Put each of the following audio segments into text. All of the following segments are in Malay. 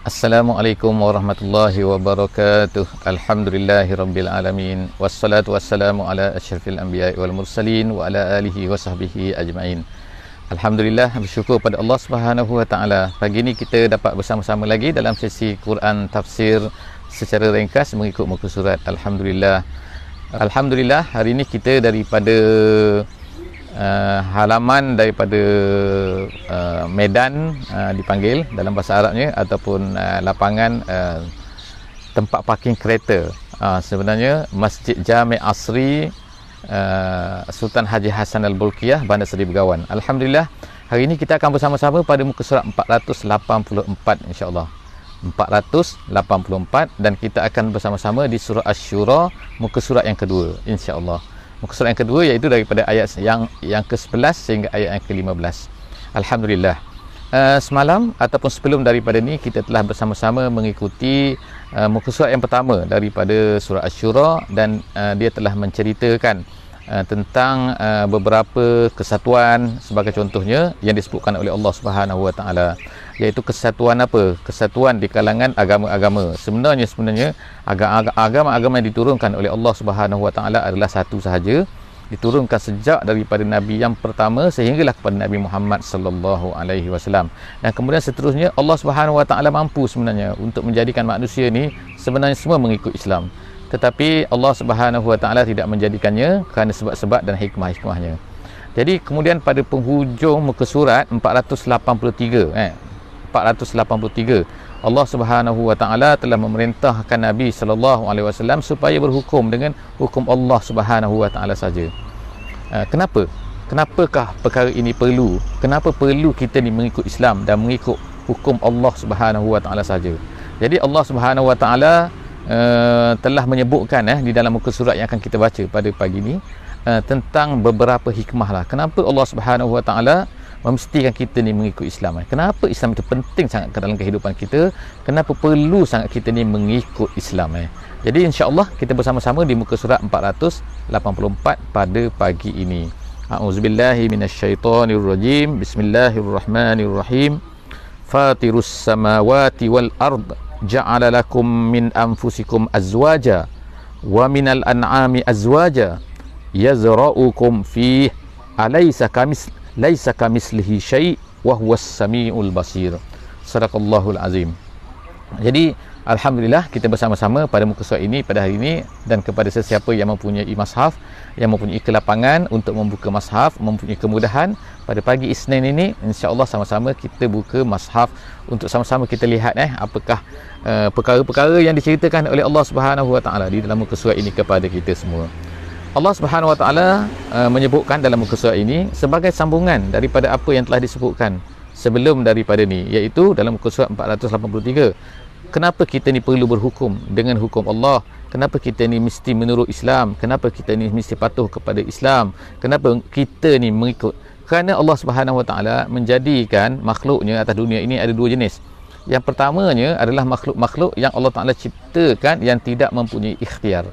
Assalamualaikum warahmatullahi wabarakatuh. Alhamdulillahirabbil alamin. Wassalatu wassalamu ala asyrafil anbiya'i wal mursalin wa ala alihi wa sahbihi ajmain. Alhamdulillah, bersyukur pada Allah Subhanahu wa taala. Pagi ini kita dapat bersama-sama lagi dalam sesi Quran tafsir secara ringkas mengikut muka surat. Alhamdulillah. Alhamdulillah, hari ini kita daripada halaman daripada Medan dipanggil dalam bahasa Arabnya, ataupun lapangan tempat parking kereta. Sebenarnya Masjid Jami' Asri Sultan Haji Hassan Al-Bolkiah, Bandar Seri Begawan. Alhamdulillah, hari ini kita akan bersama-sama pada muka surat 484 insya-Allah. 484, dan kita akan bersama-sama di surah Asy-Syura, muka surat yang kedua insya-Allah. Muka surat yang kedua iaitu daripada ayat yang ke-11 sehingga ayat yang ke-15. Alhamdulillah. Semalam ataupun sebelum daripada ni kita telah bersama-sama mengikuti muka surat yang pertama daripada surah Asy-Syura, dan dia telah menceritakan tentang beberapa kesatuan, sebagai contohnya yang disebutkan oleh Allah Subhanahu wa taala, iaitu kesatuan apa? Kesatuan di kalangan agama-agama. Sebenarnya agama-agama yang diturunkan oleh Allah Subhanahu wa taala adalah satu sahaja, diturunkan sejak daripada nabi yang pertama sehinggalah kepada Nabi Muhammad sallallahu alaihi wasallam. Dan kemudian seterusnya Allah Subhanahu wa taala mampu sebenarnya untuk menjadikan manusia ni sebenarnya semua mengikut Islam. Tetapi Allah Subhanahu wa taala tidak menjadikannya kerana sebab-sebab dan hikmah-hikmahnya. Jadi kemudian pada penghujung muka surat 483 Allah Subhanahu wa taala telah memerintahkan Nabi sallallahu alaihi wasallam supaya berhukum dengan hukum Allah Subhanahu wa taala saja. Kenapakah perkara ini perlu? Kenapa perlu kita ni mengikut Islam dan mengikut hukum Allah Subhanahu wa taala saja? Jadi Allah Subhanahu wa taala telah menyebutkan di dalam muka surat yang akan kita baca pada pagi ini tentang beberapa hikmah lah. Kenapa Allah Subhanahu wa taala memastikan kita ni mengikut Islam? Kenapa Islam itu penting sangat ke dalam kehidupan kita? Kenapa perlu sangat kita ni mengikut Islam? Jadi insya-Allah kita bersama-sama di muka surat 484 pada pagi ini. A'udzubillahi minasyaitonirrajim. Bismillahirrahmanirrahim. Fatirus samawati wal ard ja'ala lakum min anfusikum azwaja wa minal an'ami azwaja yazra'ukum fihi laisa kamislihi syai' wa huwas samiul basir. Sadaqallahul azim. Jadi alhamdulillah kita bersama-sama pada muka surat ini pada hari ini, dan kepada sesiapa yang mempunyai mushaf, yang mempunyai kelapangan untuk membuka mushaf, mempunyai kemudahan, pada pagi Isnin ini insya-Allah sama-sama kita buka mushaf untuk sama-sama kita lihat apakah perkara-perkara yang diceritakan oleh Allah Subhanahu wa taala di dalam muka surat ini kepada kita semua. Allah Subhanahu wa taala menyebutkan dalam muka surat ini sebagai sambungan daripada apa yang telah disebutkan sebelum daripada ni, iaitu dalam muka surat 483. Kenapa kita ni perlu berhukum dengan hukum Allah? Kenapa kita ni mesti menurut Islam? Kenapa kita ni mesti patuh kepada Islam? Kenapa kita ni mengikut? Kerana Allah Subhanahu wa taala menjadikan makhluknya atas dunia ini ada dua jenis. Yang pertamanya adalah makhluk-makhluk yang Allah Taala ciptakan yang tidak mempunyai ikhtiar,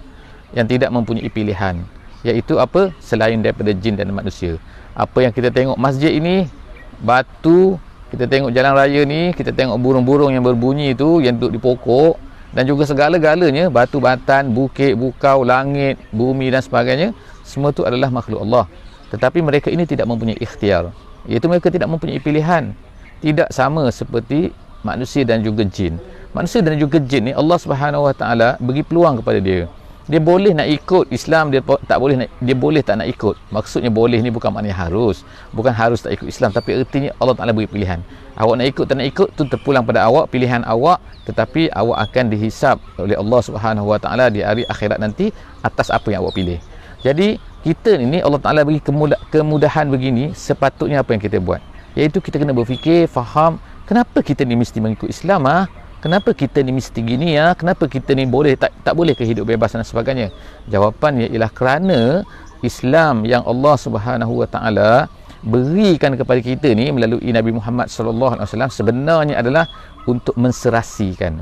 yang tidak mempunyai pilihan, iaitu apa? Selain daripada jin dan manusia. Apa yang kita tengok masjid ini, batu, kita tengok jalan raya ni, kita tengok burung-burung yang berbunyi itu, yang duduk di pokok, dan juga segala-galanya, batu batan, bukit, bukau, langit, bumi dan sebagainya, semua itu adalah makhluk Allah. Tetapi mereka ini tidak mempunyai ikhtiar, iaitu mereka tidak mempunyai pilihan. Tidak sama seperti manusia dan juga jin. Manusia dan juga jin ni Allah Subhanahu wa taala bagi peluang kepada dia. Dia boleh nak ikut Islam, dia tak boleh nak, dia boleh tak nak ikut. Maksudnya boleh ni bukan maknanya harus. Bukan harus tak ikut Islam, tapi ertinya Allah Taala beri pilihan. Awak nak ikut tak nak ikut tu terpulang pada awak, pilihan awak, tetapi awak akan dihisap oleh Allah Subhanahu wa taala di hari akhirat nanti atas apa yang awak pilih. Jadi kita ni Allah Taala beri kemudahan begini, sepatutnya apa yang kita buat? Iaitu kita kena berfikir, faham, kenapa kita ni mesti mengikut Islam? Kenapa kita ni mesti gini? Kenapa kita ni boleh tak boleh ke hidup bebas dan sebagainya? Jawapannya ialah kerana Islam yang Allah Subhanahu wa taala berikan kepada kita ni melalui Nabi Muhammad sallallahu alaihi wasallam sebenarnya adalah untuk menserasikan.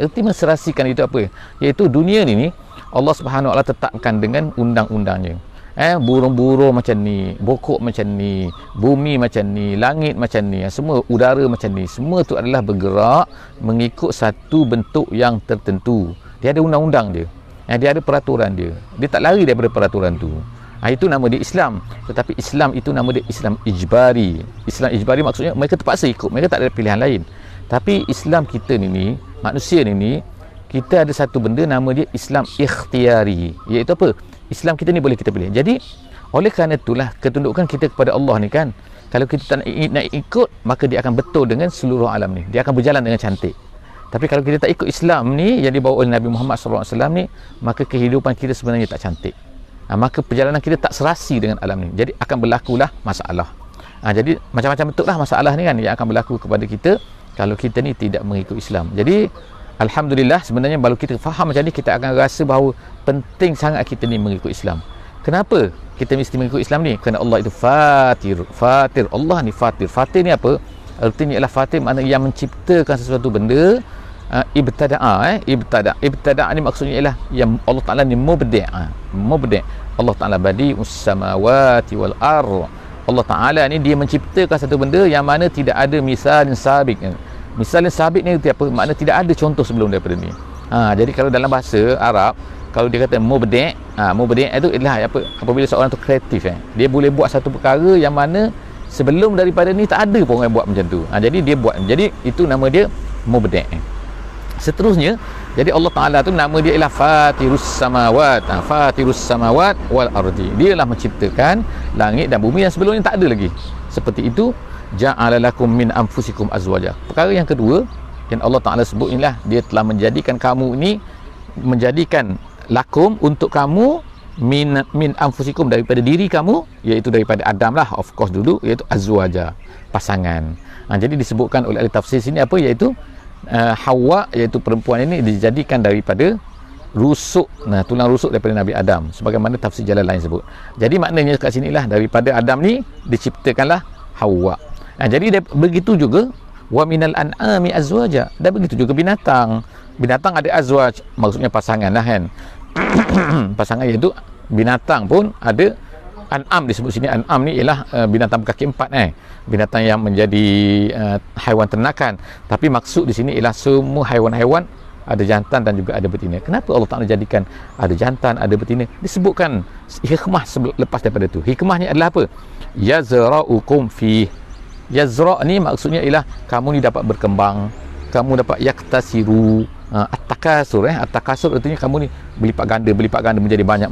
Erti menserasikan itu apa? Iaitu dunia ni Allah Subhanahu wa taala tetapkan dengan undang-undangnya. Burung-burung macam ni, pokok macam ni, bumi macam ni, langit macam ni, semua udara macam ni, semua tu adalah bergerak mengikut satu bentuk yang tertentu. Dia ada undang-undang dia, dia ada peraturan dia, dia tak lari daripada peraturan tu. Itu nama dia Islam. Tetapi Islam itu nama dia Islam ijbari. Islam ijbari maksudnya mereka terpaksa ikut, mereka tak ada pilihan lain. Tapi Islam kita ni, manusia ni, kita ada satu benda nama dia Islam ikhtiari, iaitu apa? Islam kita ni boleh kita pilih. Jadi oleh kerana itulah ketundukan kita kepada Allah ni kan, kalau kita tak nak ikut, maka dia akan betul dengan seluruh alam ni, dia akan berjalan dengan cantik. Tapi kalau kita tak ikut Islam ni yang dibawa oleh Nabi Muhammad SAW ni, maka kehidupan kita sebenarnya tak cantik. Maka perjalanan kita tak serasi dengan alam ni, jadi akan berlakulah masalah. Jadi macam-macam bentuk lah masalah ni kan yang akan berlaku kepada kita kalau kita ni tidak mengikut Islam. Jadi alhamdulillah, sebenarnya kalau kita faham macam ni, kita akan rasa bahawa penting sangat kita ni mengikut Islam. Kenapa kita mesti mengikut Islam ni? Kerana Allah itu fatir. Allah ni fatir. Fatir ni apa? Artinya ialah fatir makna yang menciptakan sesuatu benda. Ibtada' ni maksudnya ialah yang Allah Ta'ala ni mubdi'. Allah Ta'ala badi'us samawati wal ardh. Allah Ta'ala ni dia menciptakan satu benda yang mana tidak ada misalin sabik. Misalin sabit ni apa? Makna tidak ada contoh sebelum daripada ni. Jadi kalau dalam bahasa Arab, kalau dia kata mubdi', mubdi' itu ialah apa? Apabila seorang tu kreatif, dia boleh buat satu perkara yang mana sebelum daripada ni tak ada pun orang buat macam tu. Jadi dia buat. Jadi itu nama dia mubdi'. Seterusnya, jadi Allah Ta'ala tu nama dia ialah fatirus samawat. Fatirus samawat wal ardi. Dia lah menciptakan langit dan bumi yang sebelum ni tak ada lagi. Seperti itu, ja'ala lakum min anfusikum azwaja. Perkara yang kedua yang Allah Ta'ala sebut inilah, dia telah menjadikan kamu ni, menjadikan lakum untuk kamu min anfusikum, daripada diri kamu, iaitu daripada Adam lah, of course dulu, iaitu azwaja, pasangan. Jadi disebutkan oleh ahli tafsir sini apa, iaitu Hawa, iaitu perempuan ini dijadikan daripada rusuk, tulang rusuk daripada Nabi Adam, sebagaimana tafsir jalan lain sebut. Jadi maknanya kat sinilah, daripada Adam ni diciptakanlah Hawa. Jadi begitu juga wa minal an'ami azwaja, dan begitu juga binatang. Binatang ada azwaj, maksudnya pasangan lah kan. Pasangan, iaitu binatang pun ada. An'am disebut sini, an'am ni ialah binatang berkaki empat, binatang yang menjadi haiwan ternakan. Tapi maksud di sini ialah semua haiwan-haiwan ada jantan dan juga ada betina. Kenapa Allah Ta'ala jadikan ada jantan, ada betina? Disebutkan hikmah lepas daripada itu. Hikmahnya adalah apa? Yazra'ukum fi. Yazra' ni maksudnya ialah kamu ni dapat berkembang, kamu dapat yaktasiru. At-takasur, at-takasur artinya kamu ni berlipat ganda menjadi banyak.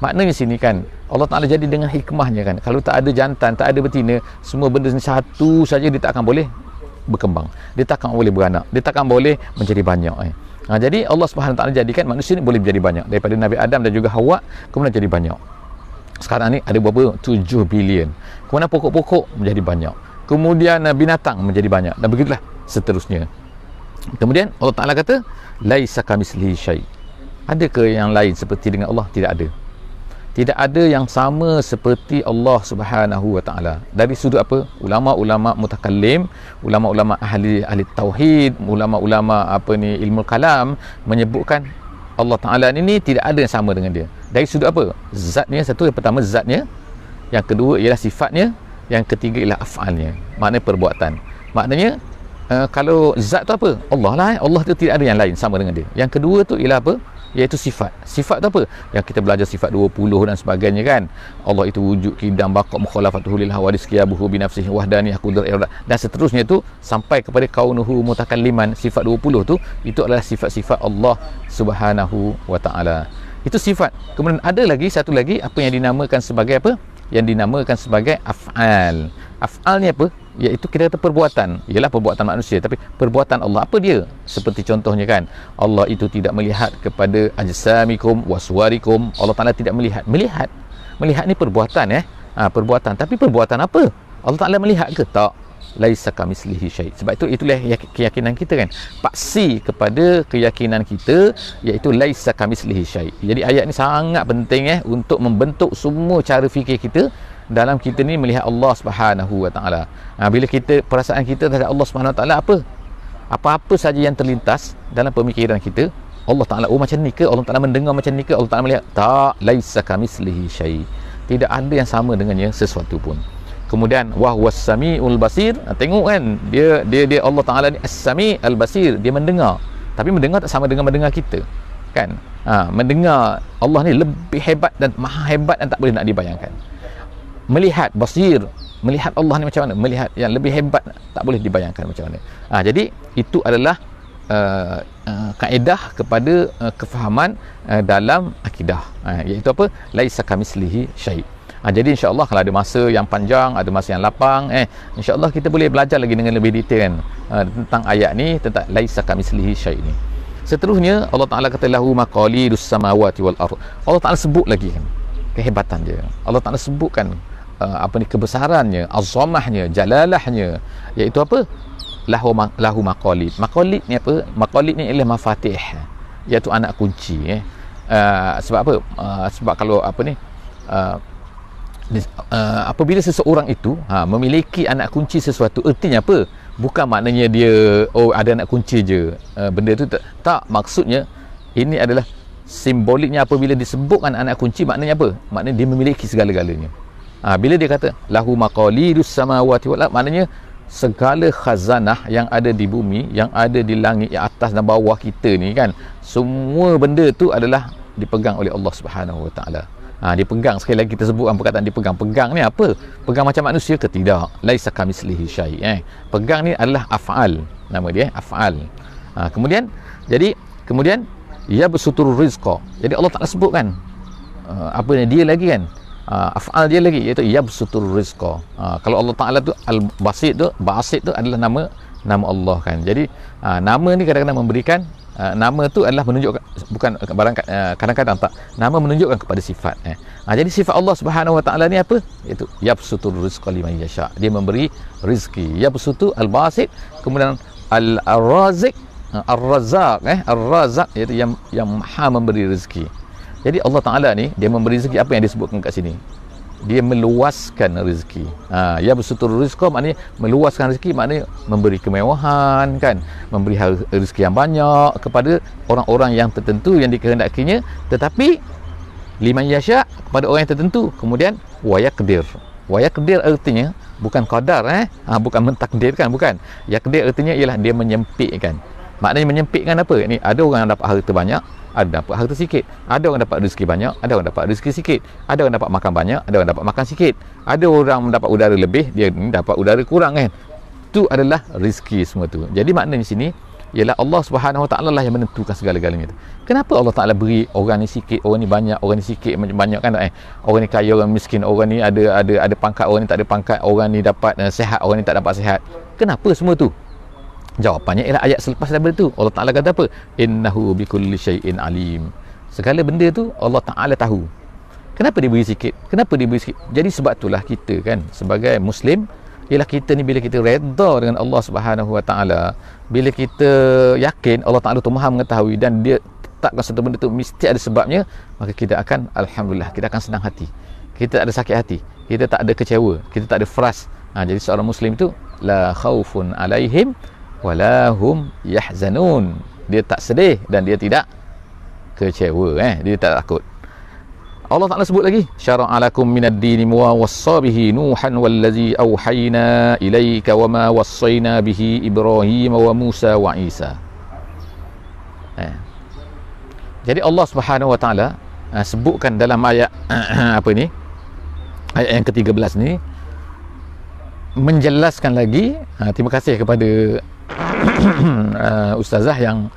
Maknanya sini kan Allah Ta'ala jadi dengan hikmahnya kan. Kalau tak ada jantan, tak ada betina, semua benda satu saja, dia tak akan boleh berkembang, dia tak akan boleh beranak, dia tak akan boleh menjadi banyak. Jadi Allah Subhanahu Wa Ta'ala jadikan manusia ni boleh menjadi banyak. Daripada Nabi Adam dan juga Hawa, kemudian jadi banyak. Sekarang ni ada berapa? 7 bilion. Kemudian pokok-pokok menjadi banyak, kemudian binatang menjadi banyak, dan begitulah seterusnya. Kemudian Allah Ta'ala kata laisa kamislihi syai'. Adakah yang lain seperti dengan Allah? Tidak ada. Tidak ada yang sama seperti Allah Subhanahu Wa Ta'ala. Dari sudut apa? Ulama-ulama mutakallim, ulama-ulama ahli tauhid, ulama-ulama ilmu kalam menyebutkan Allah Ta'ala ini tidak ada yang sama dengan dia. Dari sudut apa? Zatnya satu, yang pertama zatnya, yang kedua ialah sifatnya, yang ketiga ialah af'alnya, maknanya perbuatan. Maknanya kalau zat tu apa? Allah lah. Allah tu tidak ada yang lain sama dengan dia. Yang kedua tu ialah apa? Iaitu sifat. Sifat tu apa? Yang kita belajar sifat 20 dan sebagainya kan. Allah itu wujud, qidam, baqa', mukhalafatuhu lil hawadis, qiyabuhu bi nafsihi, wahdaniyah, qudrat, irada, dan seterusnya tu sampai kepada kaunuhu mutakalliman. Sifat 20 tu itu adalah sifat-sifat Allah Subhanahu Wa Ta'ala. Itu sifat. Kemudian ada lagi satu lagi, apa yang dinamakan sebagai apa? Yang dinamakan sebagai af'al. Af'al ni apa? Iaitu kita kata perbuatan. Ialah perbuatan manusia, tapi perbuatan Allah apa dia? Seperti contohnya kan, Allah itu tidak melihat kepada ajsamikum waswarikum. Allah Ta'ala tidak melihat. Melihat ni perbuatan perbuatan. Tapi perbuatan apa? Allah Ta'ala melihat ke? Tak. Laisa kamislihi syai'. Sebab itulah keyakinan kita kan. Paksi kepada keyakinan kita, iaitu laisa kamislihi syai'. Jadi ayat ni sangat penting untuk membentuk semua cara fikir kita dalam kita ni melihat Allah Subhanahu Wa Ta'ala. Bila kita, perasaan kita terhadap Allah Subhanahu Wa Ta'ala apa? Apa-apa saja yang terlintas dalam pemikiran kita, Allah Ta'ala macam ni ke? Allah Ta'ala mendengar macam ni ke? Allah Ta'ala melihat? Tak, laisa kamislihi syai. Tidak ada yang sama dengannya sesuatu pun. Kemudian wahwas samiul basir. Tengok kan, dia Allah Ta'ala ni as-sami al-basir, dia mendengar. Tapi mendengar tak sama dengan mendengar kita, kan? Mendengar Allah ni lebih hebat dan maha hebat dan tak boleh nak dibayangkan. Melihat, basir, melihat Allah ni macam mana? Melihat yang lebih hebat, tak boleh dibayangkan macam mana. Jadi itu adalah kaedah kepada kefahaman dalam akidah, iaitu apa? Laisa kamislihi syai'. Jadi insya-Allah kalau ada masa yang panjang, ada masa yang lapang, insya-Allah kita boleh belajar lagi dengan lebih detail kan, tentang ayat ni, tentang laisa kamislihi syai' ni. Seterusnya Allah Taala kata lahu maqalidus samawati wal ardh. Allah Taala sebut lagi kan kehebatan dia. Allah Taala sebutkan kebesarannya, azamahnya, jalalahnya, iaitu apa? Lahu maqalid. Maqalid ni apa? Maqalid ni ialah mafatih, iaitu anak kunci. Sebab apa? Sebab kalau apabila seseorang itu memiliki anak kunci sesuatu, ertinya apa? Bukan maknanya dia ada anak kunci je, benda tu tak, maksudnya ini adalah simboliknya. Apabila disebutkan anak kunci, maknanya apa? Maknanya dia memiliki segala-galanya. Bila dia kata lahu maqalidus samawati wal ardh, maknanya segala khazanah yang ada di bumi, yang ada di langit, yang atas dan bawah kita ni kan, semua benda tu adalah dipegang oleh Allah Subhanahu Wa Taala. Dipegang, sekali lagi kita sebut perkataan dipegang. Pegang ni apa? Pegang macam manusia ke? Tidak. Laisa kamislihi syai'. Pegang ni adalah af'al, nama dia af'al. Kemudian yabsutur rizqa. Jadi Allah Taala sebutkan dia lagi kan, af'al dia lagi, iaitu yabsutur rizqa. Kalau Allah Taala tu al-basit tu adalah nama Allah kan. Jadi nama ni kadang-kadang memberikan nama tu adalah menunjukkan, bukan kadang-kadang tak, nama menunjukkan kepada sifat. Jadi sifat Allah Subhanahu Wa Taala ni apa? Itu yabsutur rizqa liman yasha. Dia memberi rezeki. Yabsutu al-basit, kemudian al-razik, ar-razzaq, ar-razzaq iaitu yang maha memberi rezeki. Jadi Allah Taala ni dia memberi rezeki. Apa yang disebutkan kat sini? Dia meluaskan rezeki. Yabsutur rizqa maknanya meluaskan rezeki, maknanya memberi kemewahan kan, memberi rezeki yang banyak kepada orang-orang yang tertentu yang dikehendakinya, tetapi liman yasha, kepada orang yang tertentu. Kemudian wa yaqdir. Wa yaqdir artinya bukan qadar, bukan mentakdirkan, bukan. Yaqdir artinya ialah dia menyempitkan. Maknanya menyempitkan apa? Ni ada orang yang dapat harta banyak, ada dapat harta sikit. Ada orang dapat rezeki banyak, ada orang dapat rezeki sikit. Ada orang dapat makan banyak, ada orang dapat makan sikit. Ada orang mendapat udara lebih, dia dapat udara kurang kan. Itu adalah rezeki semua tu. Jadi maknanya di sini ialah Allah Subhanahu Wa Taala lah yang menentukan segala-galanya tu. Kenapa Allah Taala beri orang ni sikit, orang ni banyak, orang ni sikit, banyak kan? Orang ni kaya, orang miskin, orang ni ada pangkat, orang ni tak ada pangkat, orang ni dapat sihat, orang ni tak dapat sihat. Kenapa semua tu? Jawapannya ialah ayat selepas daripada tu. Allah Ta'ala kata apa? Innahu bikulli syai'in alim. Segala benda tu Allah Ta'ala tahu. Kenapa dia beri sikit? Kenapa dia beri sikit? Jadi sebab itulah kita kan sebagai Muslim, ialah kita ni bila kita redha dengan Allah Subhanahu Wa Ta'ala, bila kita yakin Allah Ta'ala tu maha mengetahui dan dia tetapkan satu benda tu mesti ada sebabnya, maka kita akan alhamdulillah, kita akan senang hati. Kita tak ada sakit hati, kita tak ada kecewa, kita tak ada frust. Jadi seorang Muslim tu la khaufun alaihim walahum yahzanun. Dia tak sedih dan dia tidak kecewa, dia tak takut. Allah Ta'ala sebut lagi, syara'a lakum minad dini ma wassa bihi nuhan wallazi auhayna ilaika wa ma wassayna bihi Ibrahim wa Musa wa Isa. Jadi Allah Subhanahu Wa Ta'ala sebutkan dalam ayat ayat yang ke-13 ni, menjelaskan lagi. Terima kasih kepada ustazah yang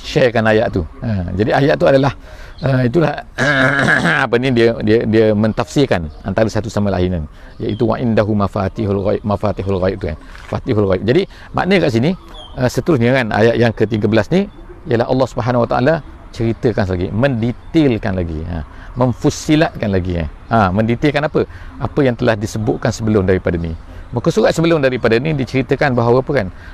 sharekan ayat tu. Jadi ayat tu adalah itulah dia mentafsirkan antara satu sama lain, iaitu wa indahu mafatihul ghaib tu kan, fatihul ghaib. Jadi maknanya kat sini seterusnya kan, ayat yang ke-13 ni ialah Allah Subhanahu Wa Taala ceritakan lagi, mendetailkan lagi, memfusilatkan lagi, mendetailkan apa yang telah disebutkan sebelum daripada ni. Muka surat sebelum daripada ni diceritakan bahawa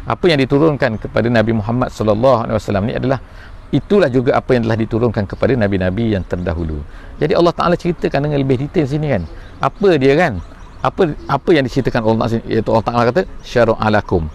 apa yang diturunkan kepada Nabi Muhammad sallallahu alaihi wasallam ni adalah itulah juga apa yang telah diturunkan kepada nabi-nabi yang terdahulu. Jadi Allah Taala ceritakan dengan lebih detail sini kan. Apa dia kan? Apa yang diceritakan Allah sini, iaitu Allah Taala kata syara'a lakum.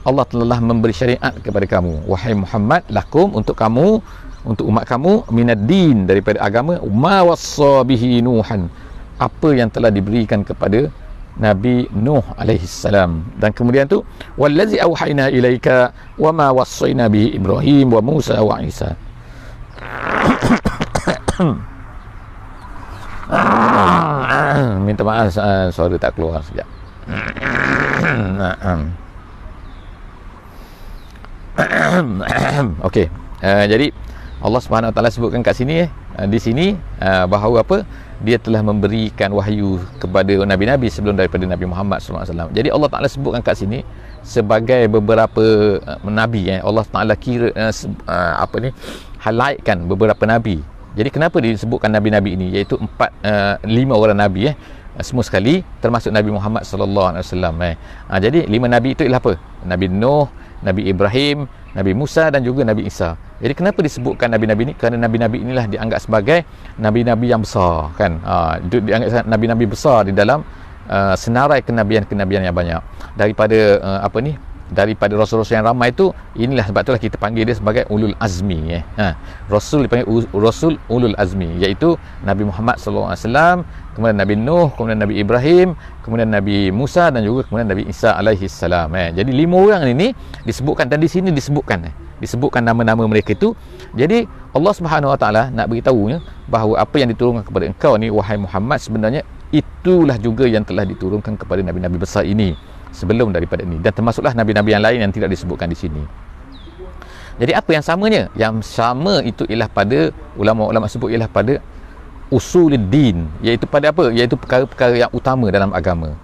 Allah telah memberi syariat kepada kamu, wahai Muhammad, lakum, untuk kamu, untuk umat kamu, minad din, daripada agama, ma wassa bihi Nuhan, apa yang telah diberikan kepada Nabi Nuh alaihi salam. Dan kemudian tu, wallazi auhayna ilaika wa ma wassayna bihi Ibrahim wa Musa wa Isa. Minta maaf, suara tak keluar sekejap. Okey. Jadi Allah Subhanahu Wa Taala sebutkan kat sini di sini bahawa apa, dia telah memberikan wahyu kepada nabi-nabi sebelum daripada Nabi Muhammad SAW. Jadi Allah Taala sebutkan kat sini sebagai beberapa nabi, Allah Taala kira highlightkan beberapa nabi. Jadi kenapa disebutkan nabi-nabi ini, iaitu 5 orang nabi semua sekali, termasuk Nabi Muhammad sallallahu alaihi wasallam. Jadi 5 nabi itu ialah apa? Nabi Nuh, Nabi Ibrahim, Nabi Musa dan juga Nabi Isa. Jadi kenapa disebutkan nabi-nabi ini? Kerana nabi-nabi inilah dianggap sebagai nabi-nabi yang besar, kan? Dianggap nabi-nabi besar di dalam senarai kenabian-kenabian yang banyak. Daripada daripada rasul-rasul yang ramai itu, inilah sebab itulah kita panggil dia sebagai ulul azmi. Rasul dipanggil rasul ulul azmi, iaitu Nabi Muhammad sallallahu alaihi wasallam, kemudian Nabi Nuh, kemudian Nabi Ibrahim, kemudian Nabi Musa dan juga kemudian Nabi Isa alaihi salam. Jadi 5 orang ini disebutkan, dan di sini disebutkan nama-nama mereka itu. Jadi Allah Subhanahu Wa Taala nak beritahunya bahawa apa yang diturunkan kepada engkau ni, wahai Muhammad, sebenarnya itulah juga yang telah diturunkan kepada nabi-nabi besar ini sebelum daripada ini, dan termasuklah nabi-nabi yang lain yang tidak disebutkan di sini. Jadi apa yang samanya? Yang sama itu ialah pada ulama-ulama sebut ialah pada usuluddin, iaitu pada apa? Iaitu perkara-perkara yang utama dalam agama.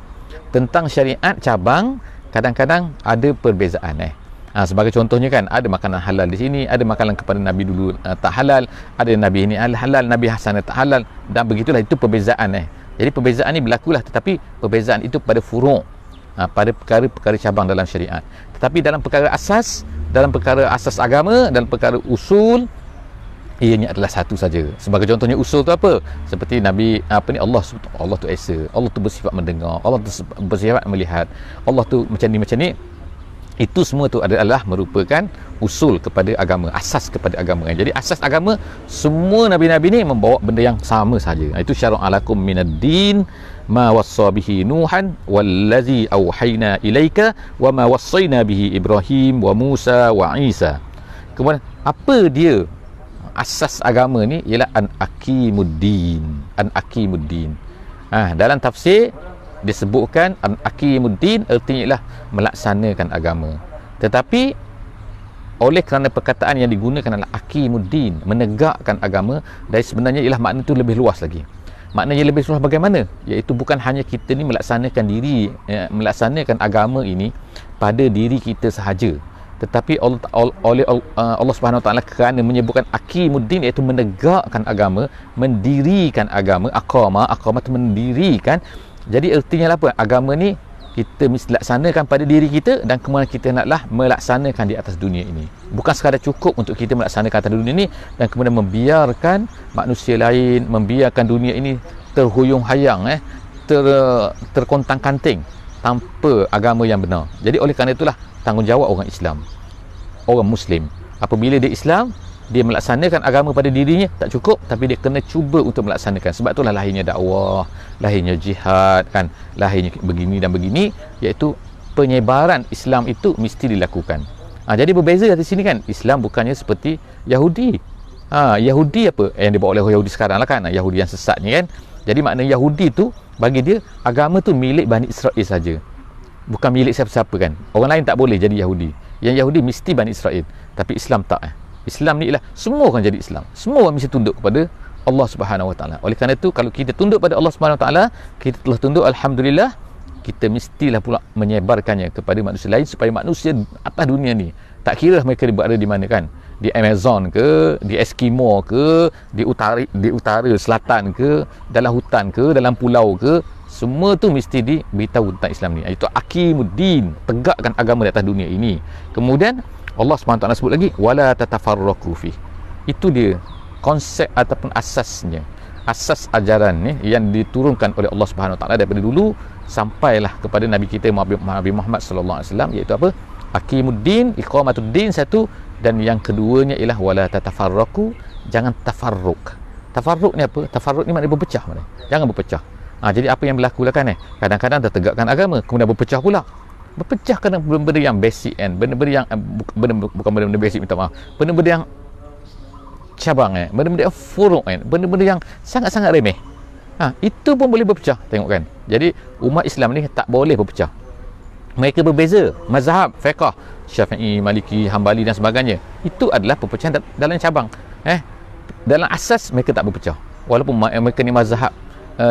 Tentang syariat cabang kadang-kadang ada perbezaan. Sebagai contohnya kan, ada makanan halal di sini, ada makanan kepada nabi dulu tak halal, ada nabi ini halal, nabi Hasan tak halal, dan begitulah, itu perbezaan. Jadi perbezaan ini berlakulah, tetapi perbezaan itu pada furu', pada perkara-perkara cabang dalam syariat. Tetapi dalam perkara asas agama, dalam perkara usul, ianya adalah satu saja. Sebagai contohnya usul tu apa? Seperti Nabi Allah tu Esa, Allah tu bersifat mendengar, Allah tu bersifat melihat, Allah tu macam ni. Itu semua tu adalah merupakan usul kepada agama, asas kepada agama. Jadi asas agama, semua nabi-nabi ni membawa benda yang sama saja. Itu syara'a lakum minad din ma wassa bihi Nuhan wallazi auhayna ilaika wa ma wassayna bihi Ibrahim wa Musa wa Isa. Kemudian apa dia asas agama ni? Ialah an-aqimuddin. Dalam tafsir disebutkan an-aqimuddin artinya ialah melaksanakan agama. Tetapi oleh kerana perkataan yang digunakan adalah aqimuddin, menegakkan agama, dan sebenarnya ialah makna itu lebih luas lagi. Maknanya lebih luas bagaimana? Iaitu bukan hanya kita ni melaksanakan melaksanakan agama ini pada diri kita sahaja, tetapi oleh Allah Subhanahu Wa Taala kerana menyebutkan aqimuddin, iaitu menegakkan agama, mendirikan agama. Aqama itu mendirikan. Jadi artinya apa? Agama ni kita mesti laksanakan pada diri kita, dan kemudian kita naklah melaksanakan di atas dunia ini. Bukan sekadar cukup untuk kita melaksanakan atas dunia ini dan kemudian membiarkan manusia lain, membiarkan dunia ini terhuyung-hayang, terkontang-kanting tanpa agama yang benar. Jadi oleh kerana itulah tanggungjawab orang Islam, orang Muslim, apabila dia Islam, dia melaksanakan agama pada dirinya tak cukup, tapi dia kena cuba untuk melaksanakan. Sebab itulah lahirnya dakwah, lahirnya jihad, kan, lahirnya begini dan begini, iaitu penyebaran Islam itu mesti dilakukan. Jadi berbeza di sini kan, Islam bukannya seperti Yahudi. Yahudi apa yang dibawa oleh Yahudi sekarang lah kan, Yahudi yang sesat ni kan. Jadi makna Yahudi tu, bagi dia agama tu milik Bani Israel saja, bukan milik siapa-siapa kan. Orang lain tak boleh jadi Yahudi. Yang Yahudi mesti Bani Israel, tapi Islam tak. Islam ni ialah semua orang jadi Islam, semua orang mesti tunduk kepada Allah Subhanahu Wa Taala. Oleh kerana itu, kalau kita tunduk pada Allah Subhanahu Wa Taala, kita telah tunduk, alhamdulillah, kita mestilah pula menyebarkannya kepada manusia lain, supaya manusia atas dunia ni, tak kira mereka berada di mana kan, di Amazon ke, di Eskimo ke, di utara selatan ke, dalam hutan ke, dalam pulau ke, semua tu mesti diberitahu tentang Islam ni. Itu aqimuddin, tegakkan agama di atas dunia ini. Kemudian Allah SWT sebut lagi, wala tatafarraqu fi. Itu dia konsep ataupun asasnya, asas ajaran ni yang diturunkan oleh Allah SWT daripada dulu sampailah kepada Nabi kita Nabi Muhammad sallallahu alaihi wasallam, iaitu apa? Aqimuddin, iqamatuddin satu, dan yang keduanya ialah wala tatafarraqu, jangan tafarruq. Tafarruq ni apa? Tafarruq ni maknanya berpecah mana? Jangan berpecah. Jadi apa yang berlaku lah kan kadang-kadang dah tegakkan agama kemudian berpecah pula. Berpecah kerana benda-benda yang basic kan, benda-benda yang bukan benda-benda basic, minta maaf, benda-benda yang cabang benda-benda yang furuk benda-benda yang sangat-sangat remeh. Itu pun boleh berpecah, tengok kan. Jadi umat Islam ni tak boleh berpecah. Mereka berbeza mazhab, fiqh, Syafi'i, Maliki, Hambali dan sebagainya. Itu adalah perpecahan dalam cabang. Dalam asas mereka tak berpecah. Walaupun mereka ni mazhab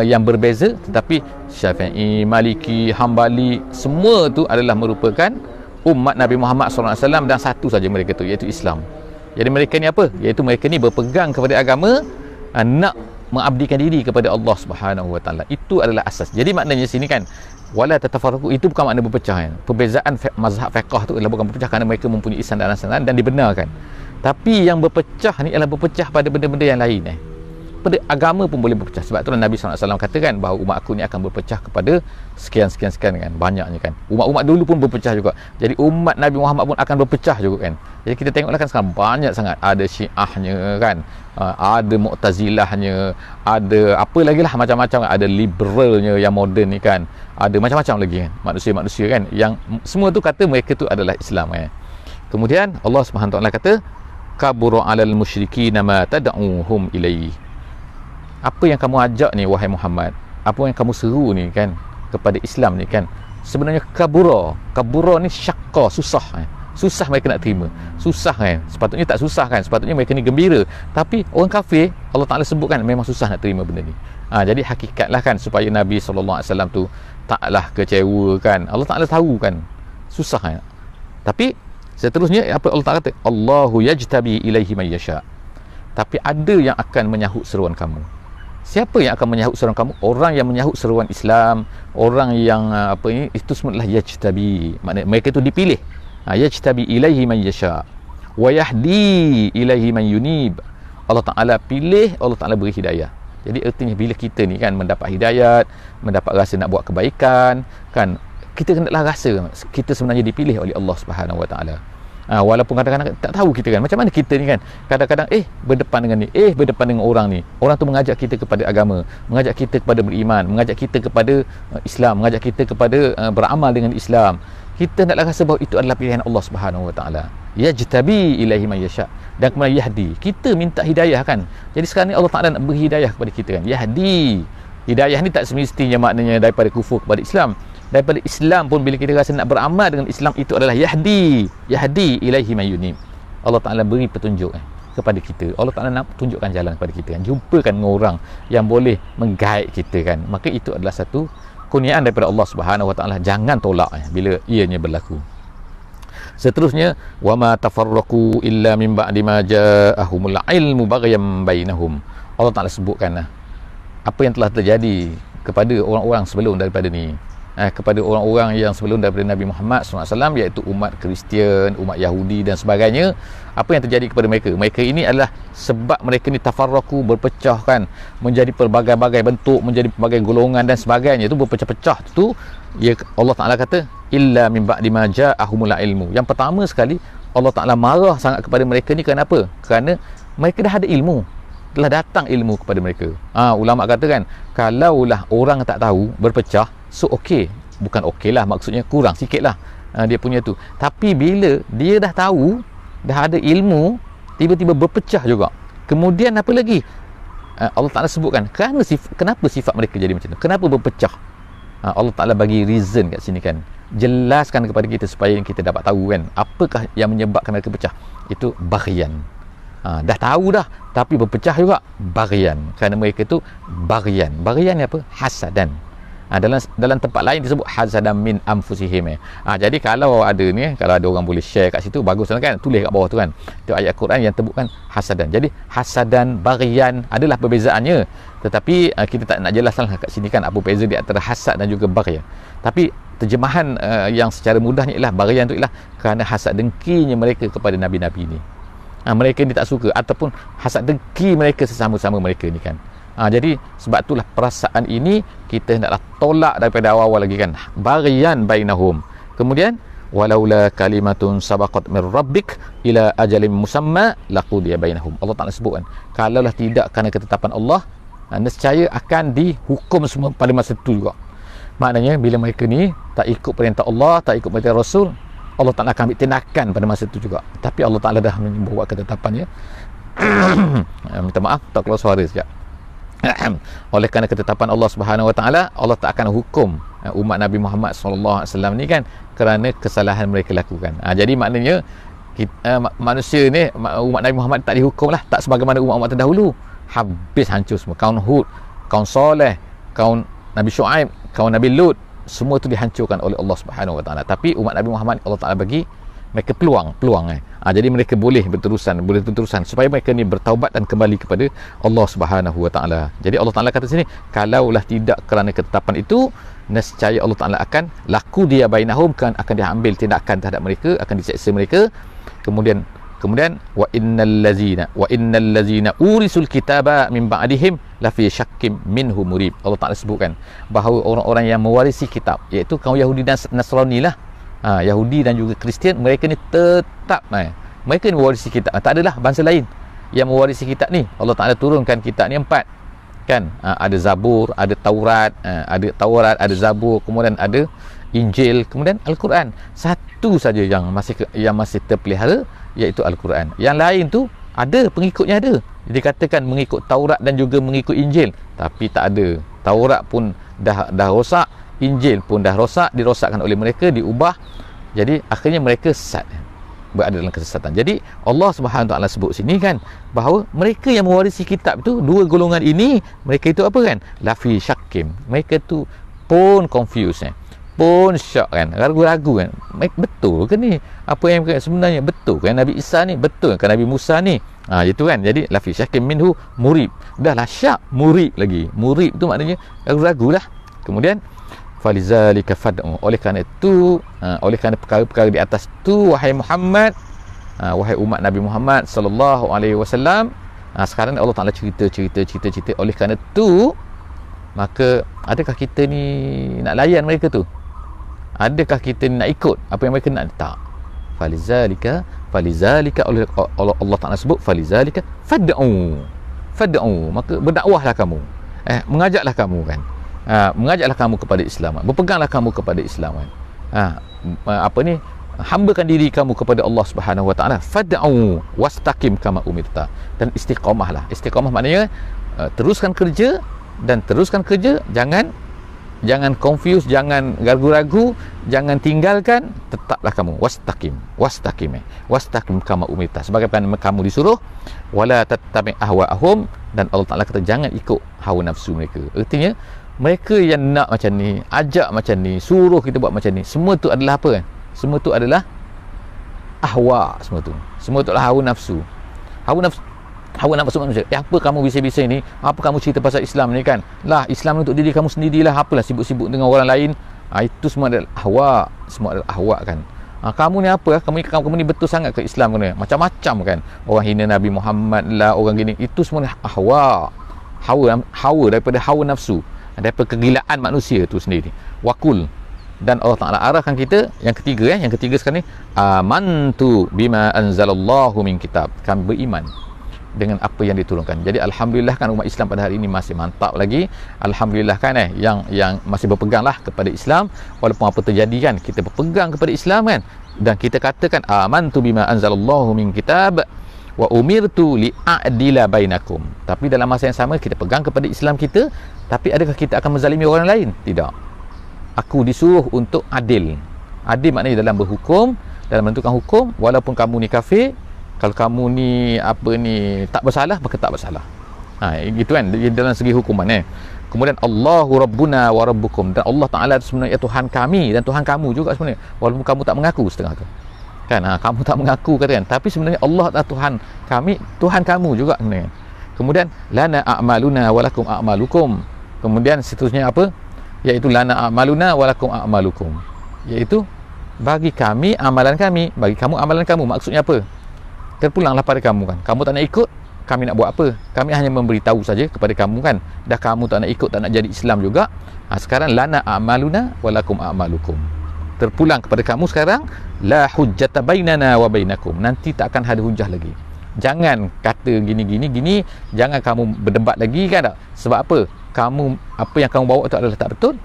yang berbeza, tetapi Syafi'i, Maliki, Hambali, semua tu adalah merupakan umat Nabi Muhammad SAW, dan satu saja mereka tu, iaitu Islam. Jadi mereka ni apa? Iaitu mereka ni berpegang kepada agama, nak mengabdikan diri kepada Allah Subhanahu Wa Taala. Itu adalah asas. Jadi maknanya sini kan, wala tatafarraqu, itu bukan makna berpecah kan. Perbezaan mazhab fiqh tu adalah bukan berpecah kerana mereka mempunyai sandaran-sandaran dan dibenarkan. Tapi yang berpecah ni adalah berpecah pada benda-benda yang lain pada agama pun boleh berpecah. Sebab itulah Nabi SAW katakan bahawa umat aku ni akan berpecah kepada sekian-sekian kan, banyaknya kan. Umat-umat dulu pun berpecah juga. Jadi umat Nabi Muhammad pun akan berpecah juga kan. Jadi kita tengoklah kan sekarang banyak sangat, ada Syiahnya kan, ada Mu'tazilahnya, ada apa lagi lah macam-macam, ada liberalnya yang moden ni kan, ada macam-macam lagi kan, manusia-manusia kan, yang semua tu kata mereka tu adalah Islam kan. Kemudian Allah Subhanahu Wa Taala kata kabura 'alal musyrikin ma tad'uhum ilaihi. Apa yang kamu ajak ni wahai Muhammad, apa yang kamu seru ni kan kepada Islam ni kan, sebenarnya kabura ni syakka, susah susah mereka nak terima, susah kan. Sepatutnya tak susah kan, sepatutnya mereka ni gembira. Tapi orang kafir Allah Ta'ala sebutkan memang susah nak terima benda ni. Jadi hakikatlah kan supaya Nabi SAW tu taklah kecewa kan. Allah Ta'ala tahu kan susah kan. Tapi seterusnya apa Allah Ta'ala kata, Allahu yajtabi ilaihi man yasha. Tapi ada yang akan menyahut seruan kamu. Siapa yang akan menyahut seruan kamu? Orang yang menyahut seruan Islam, orang yang itu semua adalah yajtabi. Maknanya mereka itu dipilih. Yajtabi ilaihi man yasha wa yahdi ilaihi man yunib. Allah Ta'ala pilih, Allah Ta'ala beri hidayah. Jadi artinya bila kita ni kan mendapat hidayat, mendapat rasa nak buat kebaikan kan, kita hendaklah rasa kita sebenarnya dipilih oleh Allah Subhanahu Wa Taala. Walaupun kadang-kadang tak tahu kita kan, macam mana kita ni kan, kadang-kadang berdepan dengan ni, berdepan dengan orang ni, orang tu mengajak kita kepada agama, mengajak kita kepada beriman, mengajak kita kepada Islam, mengajak kita kepada beramal dengan Islam. Kita naklah rasa bahawa itu adalah pilihan Allah Subhanahu Wa Taala. Yajtabi ilaihi man yasha, dan kemudian yahdi, kita minta hidayah kan. Jadi sekarang ni Allah Taala nak beri hidayah kepada kita kan, yahdi. Hidayah ni tak semestinya maknanya daripada kufur kepada Islam. Daripada Islam pun bila kita rasa nak beramal dengan Islam, itu adalah yahdi ilaihi man yunib. Allah Ta'ala beri petunjuk kepada kita. Allah Ta'ala nak tunjukkan jalan kepada kita kan, jumpakan dengan orang yang boleh mengguide kita kan. Maka itu adalah satu kurniaan daripada Allah Subhanahu Wa Ta'ala. Jangan tolak bila ianya berlaku. Seterusnya, wa ma tafarraqu illa min ba'di ma ja'ahumul ilmu baghyan bainahum. Allah Ta'ala sebutkan apa yang telah terjadi kepada orang-orang sebelum daripada ni, kepada orang-orang yang sebelum daripada Nabi Muhammad SAW, iaitu umat Kristian, umat Yahudi dan sebagainya. Apa yang terjadi kepada mereka? Mereka ini adalah sebab mereka ni tafarraqu, berpecah kan, menjadi pelbagai-bagai bentuk, menjadi pelbagai golongan dan sebagainya. Itu berpecah-pecah tu, Allah Ta'ala kata illa min ba'di ma ja'ahumul ilmu. Yang pertama sekali Allah Ta'ala marah sangat kepada mereka ni. Kerana apa? Kerana mereka dah ada ilmu, telah datang ilmu kepada mereka. Ulama kata kan, kalaulah orang tak tahu berpecah, so bukan lah, maksudnya kurang sikit lah dia punya tu. Tapi bila dia dah tahu, dah ada ilmu, tiba-tiba berpecah juga. Kemudian apa lagi? Allah Ta'ala sebutkan kenapa sifat mereka jadi macam tu, kenapa berpecah. Allah Ta'ala bagi reason kat sini kan, jelaskan kepada kita supaya kita dapat tahu kan apakah yang menyebabkan mereka pecah. Itu baghyan. Dah tahu dah tapi berpecah juga, baghyan. Kerana mereka tu baghyan ni apa? Hasadan. Dalam tempat lain disebut hasadan min anfusihim. Jadi kalau ada ni, kalau ada orang boleh share kat situ, bagus kan, tulis kat bawah tu kan, itu ayat Quran yang terbukkan hasadan. Jadi hasadan, baghyan adalah perbezaannya, tetapi kita tak nak jelaskan kat sini kan apa beza di antara hasad dan juga baghyan. Tapi terjemahan yang secara mudahnya ialah baghyan tu ialah kerana hasad dengkinya mereka kepada nabi-nabi ni. Mereka ni tak suka, ataupun hasad dengki mereka sesama-sama mereka ni kan. Jadi sebab itulah perasaan ini kita hendaklah tolak daripada awal-awal lagi kan, baghyan bainahum. Kemudian walaula kalimatun sabaqat min rabbik ila ajalin musamma laqudiya bainahum. Allah Taala sebut kan, kalaulah tidak kerana ketetapan Allah, nescaya akan dihukum semua pada masa itu juga. Maknanya bila mereka ni tak ikut perintah Allah, tak ikut perintah Rasul, Allah Taala akan ambil tindakan pada masa itu juga. Tapi Allah Taala dah membawa ketetapannya. Minta maaf tak keluar suara sekejap. Oleh kerana ketetapan Allah Subhanahu Wa Taala, Allah tak akan hukum umat Nabi Muhammad sallallahu alaihi wasallam ni kan kerana kesalahan mereka lakukan. Jadi maknanya manusia ni, umat Nabi Muhammad tak dihukum lah, tak sebagaimana umat-umat terdahulu. Habis hancur semua. Kaum Hud, kaum Saleh, kaum Nabi Shu'aib, kaum Nabi Lut, semua itu dihancurkan oleh Allah Subhanahu Wa Taala. Tapi umat Nabi Muhammad, Allah Taala bagi mereka peluang. Jadi mereka boleh berterusan supaya mereka ni bertaubat dan kembali kepada Allah Subhanahu Wa Taala. Jadi Allah Taala kata sini, kalaulah tidak kerana ketetapan itu, nescaya Allah Taala akan laku dia bainahum, kan akan diambil tindakan terhadap mereka, akan diseksa mereka. Kemudian wa innal ladzina urisul kitaba min ba'dihim la fi syakkim minhu murib. Allah Taala sebutkan bahawa orang-orang yang mewarisi kitab, iaitu kaum Yahudi dan Nasrani lah, Yahudi dan juga Kristian, mereka ni tetap mereka ni mewarisi kitab. Tak adalah bangsa lain yang mewarisi kitab ni. Allah Taala turunkan kitab ni 4 kan, ada Zabur, ada Taurat, ada Zabur, kemudian ada Injil, kemudian Al-Quran. Satu saja yang masih terpelihara, iaitu Al-Quran. Yang lain tu ada pengikutnya, ada. Jadi katakan mengikut Taurat dan juga mengikut Injil, tapi tak ada. Taurat pun dah rosak, Injil pun dah rosak, dirosakkan oleh mereka, diubah. Jadi akhirnya mereka sesat, berada dalam kesesatan. Jadi Allah Subhanahu Taala sebut sini kan bahawa mereka yang mewarisi kitab tu, dua golongan ini, mereka itu apa kan? Lafi syakkim. Mereka tu pun confused pun syak kan, ragu-ragu kan, betul ke ni apa yang sebenarnya, betul kan Nabi Isa ni, betul kan Nabi Musa ni, itu kan. Jadi lafi syakkim minhu murib, dah lah syak, murib lagi. Murib tu maknanya ragu-ragu lah. Kemudian falizalika fad'u, oleh kerana itu, oleh kerana perkara-perkara di atas tu, wahai Muhammad, wahai umat Nabi Muhammad sallallahu alaihi wasallam, sekarang Allah Taala cerita. Oleh kerana itu, maka adakah kita ni nak layan mereka tu? Adakah kita ni nak ikut apa yang mereka nak? Tak. Falizalika oleh Allah Taala sebut, falizalika fad'u, maka berdakwahlah kamu, mengajaklah kamu kan, mengajaklah kamu kepada Islam, berpeganglah kamu kepada Islam kan, hambakan diri kamu kepada Allah Subhanahu Wa Taala. Fad'u wastaqim kama umirta, dan istiqamahlah. Istiqamah maknanya teruskan kerja, jangan confuse, jangan ragu-ragu, jangan tinggalkan, tetaplah kamu wastaqim kama umirta, sebagaimana kamu disuruh. Wala tattabi' ahwa'ahum, dan Allah Taala kata jangan ikut hawa nafsu mereka. Artinya mereka yang nak macam ni, ajak macam ni, suruh kita buat macam ni, semua tu adalah apa kan? Semua tu adalah ahwa, semua tu adalah hawa nafsu manusia. Apa kamu bising-bising ni? Apa kamu cerita pasal Islam ni kan? Lah, Islam untuk diri kamu sendirilah, apalah sibuk-sibuk dengan orang lain. Itu semua adalah ahwa, kan. Kamu ni apa? Kamu ni betul sangat ke Islam ni? Macam-macam kan. Orang hina Nabi Muhammad lah, orang gini. Itu semua hawa daripada hawa nafsu, daripada kegilaan manusia tu sendiri. Wakul, dan Allah Ta'ala arahkan kita yang ketiga sekarang ni, amantu bima anzalallahu min kitab, kami beriman dengan apa yang diturunkan. Jadi alhamdulillah kan umat Islam pada hari ini masih mantap lagi. Alhamdulillah kan yang masih berpeganglah kepada Islam, walaupun apa terjadi kan, kita berpegang kepada Islam kan, dan kita katakan amantu bima anzalallahu min kitab wa umirtu li'adila bainakum. Tapi dalam masa yang sama kita pegang kepada Islam kita, tapi adakah kita akan menzalimi orang lain? Tidak. Aku disuruh untuk adil. Adil maknanya dalam berhukum, dalam menentukan hukum, walaupun kamu ni kafir, kalau kamu ni tak bersalah, maka tak bersalah. Gitu kan dalam segi hukuman. Kemudian Allahu Rabbuna wa Rabbukum, dan Allah Ta'ala sebenarnya Tuhan kami dan Tuhan kamu juga sebenarnya, walaupun kamu tak mengaku setengah tu kan, kamu tak mengaku katakan, tapi sebenarnya Allah adalah Tuhan kami, Tuhan kamu juga sebenarnya. Kemudian lana a'maluna wa lakum a'malukum, kemudian seterusnya apa, iaitu lana a'maluna wa lakum a'malukum, iaitu bagi kami amalan kami, bagi kamu amalan kamu. Maksudnya apa? Terpulanglah pada kamu kan, kamu tak nak ikut, kami nak buat apa? Kami hanya memberitahu saja kepada kamu kan, dah kamu tak nak ikut, tak nak jadi Islam juga. Sekarang lana a'maluna walakum a'malukum, terpulang kepada kamu sekarang, la hujjata bainana wa bainakum, nanti tak akan ada hujah lagi. Jangan kata gini, jangan kamu berdebat lagi, kan tak? Sebab apa? Apa yang kamu bawa itu adalah tak betul.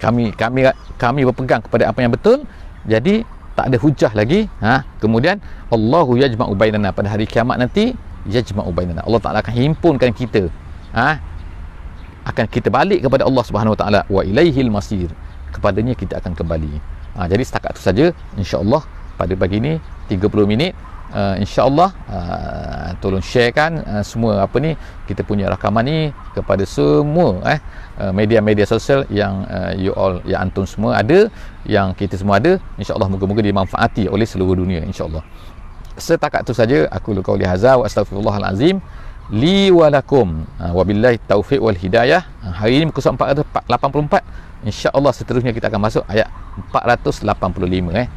Kami berpegang kepada apa yang betul. Jadi tak ada hujah lagi. Kemudian Allahu yajma'u bainana, pada hari kiamat nanti yajma'u bainana, Allah Taala akan himpunkan kita. Akan kita balik kepada Allah Subhanahu Wa Taala, wa ilaihil masir, kepadanya kita akan kembali. Jadi setakat itu saja insya-Allah pada pagi ini 30 minit. InsyaAllah tolong sharekan semua kita punya rakaman ni kepada semua media-media sosial yang yang antum semua ada, yang kita semua ada. InsyaAllah moga-moga dimanfaati oleh seluruh dunia insyaAllah. Setakat itu saja aku qauli hadza wa astaghfirullahalazim li wa lakum, wabillahi taufiq wal hidayah. Hari ini muka surat 484. InsyaAllah seterusnya kita akan masuk ayat 485.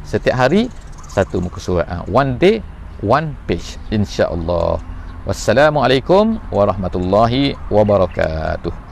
Setiap hari satu muka surat, one day one page insya-Allah. Wassalamualaikum warahmatullahi wabarakatuh.